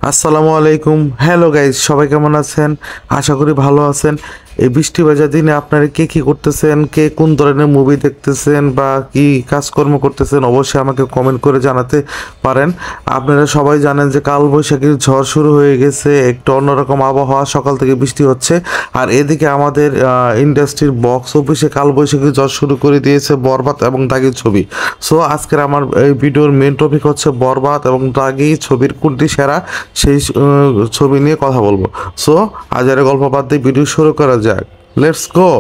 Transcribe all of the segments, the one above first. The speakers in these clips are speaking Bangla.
আসসালামু আলাইকুম। হ্যালো গাইজ, সবাই কেমন আছেন? আশা করি ভালো আছেন। এই বৃষ্টি ভেজা দিনে আপনারা কে কী করতেছেন, কে কোন ধরনের মুভি দেখতেছেন বা কি কাজকর্ম করতেছেন, অবশ্যই আমাকে কমেন্ট করে জানাতে পারেন। আপনারা সবাই জানেন যে কালবৈশাখীর ঝড় শুরু হয়ে গেছে, একটু অন্যরকম আবহাওয়া, সকাল থেকে বৃষ্টি হচ্ছে। আর এদিকে আমাদের ইন্ডাস্ট্রির বক্স অফিসে কালবৈশাখী ঝড় শুরু করে দিয়েছে বরবাদ এবং দাগির ছবি। সো আজকের আমার এই ভিডিওর মেন টপিক হচ্ছে বরবাদ এবং দাগি ছবির কোনটি সেরা, সেই ছবি নিয়ে কথা বলবো। সো আজ আর গল্প বাদ দিয়ে ভিডিও শুরু করা যাক। Let's go.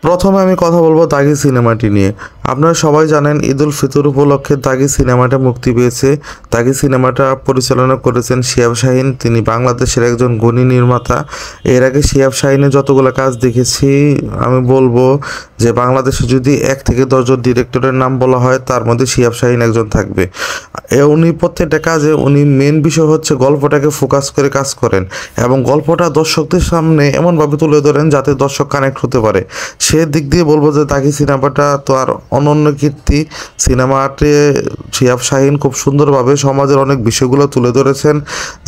প্রথমে আমি কথা বলবো দাগি সিনেমাটি নিয়ে। আপনারা সবাই জানেন ঈদ উল ফিতর উপলক্ষে দাগি সিনেমাটা মুক্তি পেয়েছে। দাগি সিনেমাটা পরিচালনা করেছেন শিহাব শাহীন। তিনি বাংলাদেশের একজন গুণী নির্মাতা। এর আগে শিহাব শাহীনের যতগুলো কাজ দেখেছি, আমি বলবো যে বাংলাদেশে যদি 1 থেকে 10 জন ডিরেক্টরের নাম বলা হয়, তার মধ্যে শিহাব শাহীন একজন থাকবে। উনি প্রত্যেকটা কাজে উনি মেন বিষয় হচ্ছে গল্পটাকে ফোকাস করে কাজ করেন এবং গল্পটা দর্শকদের সামনে এমনভাবে তুলে ধরেন যাতে দর্শক কানেক্ট হতে পারে। সে দিক দিয়ে বলবো যে দাগি সিনেমাটা তো আর অনন্য কীর্তি। সিনেমাতে শিহাব শাহীন খুব সুন্দরভাবে সমাজের অনেক বিষয়গুলো তুলে ধরেছেন,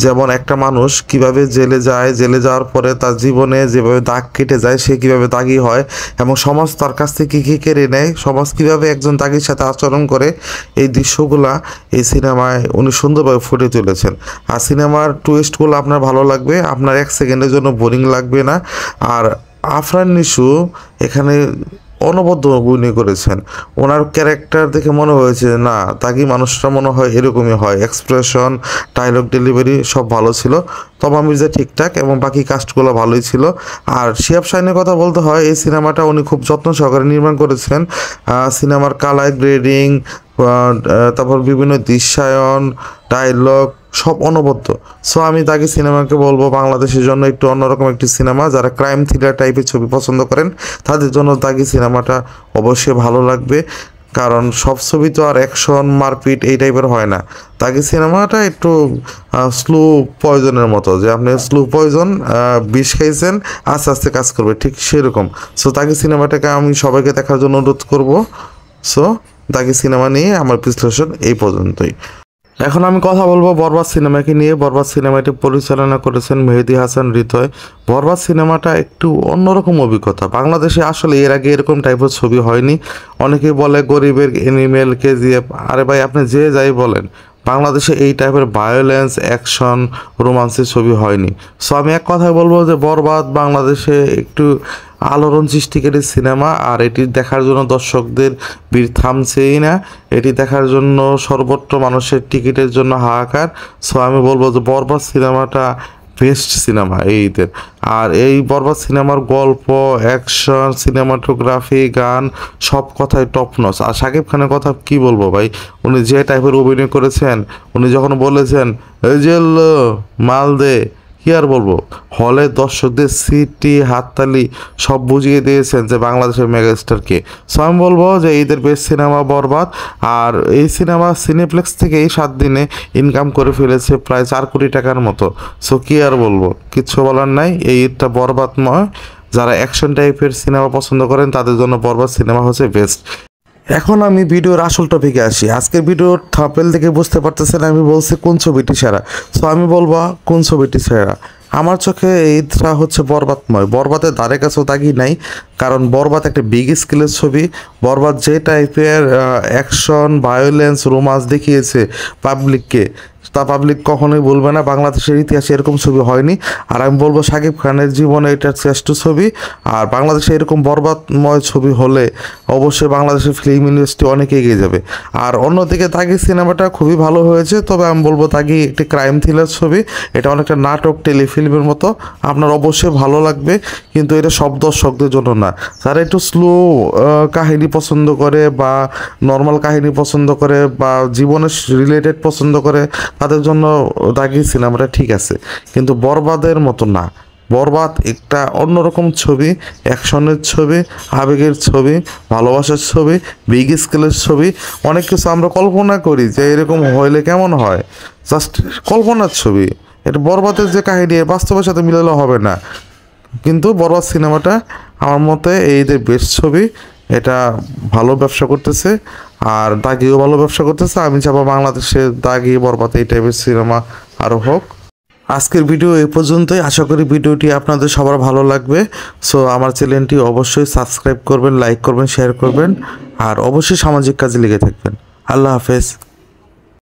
যেমন একটা মানুষ কিভাবে জেলে যায়, জেলে যাওয়ার পরে তার জীবনে যেভাবে দাগ কেটে যায়, সে কিভাবে দাগি হয় এবং সমাজ তার কাছ থেকে কী কেড়ে নেয়, সমাজ কিভাবে একজন দাগির সাথে আচরণ করে, এই দৃশ্যগুলা এই সিনেমায় উনি সুন্দরভাবে ফুটে তুলেছেন। আর সিনেমার টুইস্টগুলো আপনার ভালো লাগবে, আপনার 1 সেকেন্ডের জন্য বোরিং লাগবে না। আর আফরান নিশু এখানে অনবদ্য অভিনয় করেছেন। ওনার ক্যারেক্টার দেখে মনে হয়েছে না, তাকে মানুষটা মনে হয় এরকমই হয়। এক্সপ্রেশন, ডায়লগ ডেলিভারি সব ভালো ছিল। তমা মির্জা ঠিকঠাক এবং বাকি কাস্টগুলো ভালোই ছিল। আর শিহাব শাহীনের কথা বলতে হয়, এই সিনেমাটা উনি খুব যত্ন সহকারে নির্মাণ করেছেন। সিনেমার কালার গ্রেডিং, তারপর বিভিন্ন দৃশ্যায়ন, ডায়লগ সব অনবদ্য। সো আমি তাকে সিনেমাকে বলবো বাংলাদেশের জন্য একটু অন্যরকম একটি সিনেমা। যারা ক্রাইম থ্রিলার টাইপের ছবি পছন্দ করেন তাদের জন্য তাকে সিনেমাটা অবশ্যই ভালো লাগবে, কারণ সব ছবি তো আর অ্যাকশন মারপিট এই টাইপের হয় না। তাকে সিনেমাটা একটু স্লো পয়জনের মতো, যে আপনি স্লো পয়জন বিষ খাইছেন, আস্তে আস্তে কাজ করবে, ঠিক সেরকম। সো তাকে সিনেমাটাকে আমি সবাইকে দেখার জন্য অনুরোধ করব। সো তাকে সিনেমা নিয়ে আমার বিশ্লেষণ এই পর্যন্তই। এখন আমি কথা বলবো বরবাদ সিনেমাকে নিয়ে। বরবাদ সিনেমাটি পরিচালনা করেছেন মেহেদী হাসান হৃদয়। বরবাদ সিনেমাটা একটু অন্যরকম অভিজ্ঞতা। বাংলাদেশে আসলে এর আগে এরকম টাইপের ছবি হয়নি। অনেকেই বলে গরিবের এনিমেল, কেজিএফ। আরে ভাই, আপনি যে যাই বলেন, বাংলাদেশে এই টাইপের ভায়োলেন্স, অ্যাকশন, রোমান্সের ছবি হয়নি। সো আমি এক কথায় বলবো যে বরবাদ বাংলাদেশে একটু আলোড়ন সৃষ্টিকারী সিনেমা। আর এটি দেখার জন্য দর্শকদের ভিড় থামছেই না। এটি দেখার জন্য সর্বত্র মানুষের টিকিটের জন্য হাহাকার। সো আমি বলবো যে বরবাদ সিনেমাটা বেস্ট সিনেমা এই ঈদের। আর এই বরবাদ সিনেমার গল্প, অ্যাকশন, সিনেমাটোগ্রাফি, গান সব কথাই টপ নচ। আর শাকিব খানের কথা কি বলবো ভাই, উনি যে টাইপের অভিনয় করেছেন, উনি যখন বলেছেন এই যে মাল দে, কি আর বলবো, হলে দর্শকদের সিটি হাততালি সব বুঝিয়ে দিয়েছেন যে বাংলাদেশের মেগাস্টারকে। সো আমি বলবো যে ঈদের বেস্ট সিনেমা বরবাদ। আর এই সিনেমা সিনেপ্লেক্স থেকে এই 7 দিনে ইনকাম করে ফেলেছে প্রায় 4 কোটি টাকার মতো। সো কি আর বলবো, কিচ্ছু বলার নাই। এই ঈদটা বরবাদময়। যারা অ্যাকশন টাইপের সিনেমা পছন্দ করেন তাদের জন্য বরবাদ সিনেমা হচ্ছে বেস্ট। এখন আমি ভিডিওর আসল টপিকে আসি। আজকের ভিডিওর থাম্বনেল থেকে বুঝতে পারতেছেন আমি বলছি কোন ছবিটি সেরা। সো আমি বলবো কোন ছবিটি সেরা। আমার চোখে এইটা হচ্ছে বরবাদময়। বরবাদের ধারে কাছেও তাগি নাই, কারণ বরবাদ একটা বিগ স্কেলের ছবি। বরবাদ যে টাইপের অ্যাকশন, ভায়োলেন্স, রোমান্স দেখিয়েছে পাবলিককে, তা পাবলিক কখনোই বলবে না বাংলাদেশের ইতিহাসে এরকম ছবি হয়নি। আর আমি বলবো শাকিব খানের জীবনে এটা শ্রেষ্ঠ ছবি। আর বাংলাদেশে এরকম বরবাদময় ছবি হলে অবশ্যই বাংলাদেশের ফিল্ম ইন্ডাস্ট্রি অনেক এগিয়ে যাবে। আর অন্যদিকে তাগি সিনেমাটা খুবই ভালো হয়েছে, তবে আমি বলবো তাগি একটি ক্রাইম থ্রিলার ছবি। এটা অনেকটা নাটক, টেলিফিল্মের মতো। আপনার অবশ্যই ভালো লাগবে, কিন্তু এটা সব দর্শকদের জন্য না। যারা একটু স্লো কাহিনী পছন্দ করে বা নর্মাল কাহিনী পছন্দ করে বা জীবনের রিলেটেড পছন্দ করে, তাদের জন্য দাগি সিনেমাটা ঠিক আছে, কিন্তু বরবাদের মতো না। বরবাদ একটা অন্যরকম ছবি, অ্যাকশনের ছবি, আবেগের ছবি, ভালোবাসার ছবি, বিগ স্কেলের ছবি। অনেক কিছু আমরা কল্পনা করি যে এরকম হইলে কেমন হয়, জাস্ট কল্পনার ছবি। এটা বরবাদের যে কাহিনী বাস্তবের সাথে মিলালে হবে না। কিন্তু বরবাদ সিনেমাটা আমার মতে এই যে বেস্ট ছবি, এটা ভালো ব্যবসা করতেছে। আর দাগিও ভালো ব্যবসা করতেছে। আমি চাবো বাংলাদেশে দাগি, বরবাদ এই টাইপের সিনেমা আরও হোক। আজকের ভিডিও এই পর্যন্তই। আশা করি ভিডিওটি আপনাদের সবার ভালো লাগবে। সো আমার চ্যানেলটি অবশ্যই সাবস্ক্রাইব করবেন, লাইক করবেন, শেয়ার করবেন, আর অবশ্যই সামাজিক কাজে লেগে থাকবেন। আল্লাহ হাফেজ।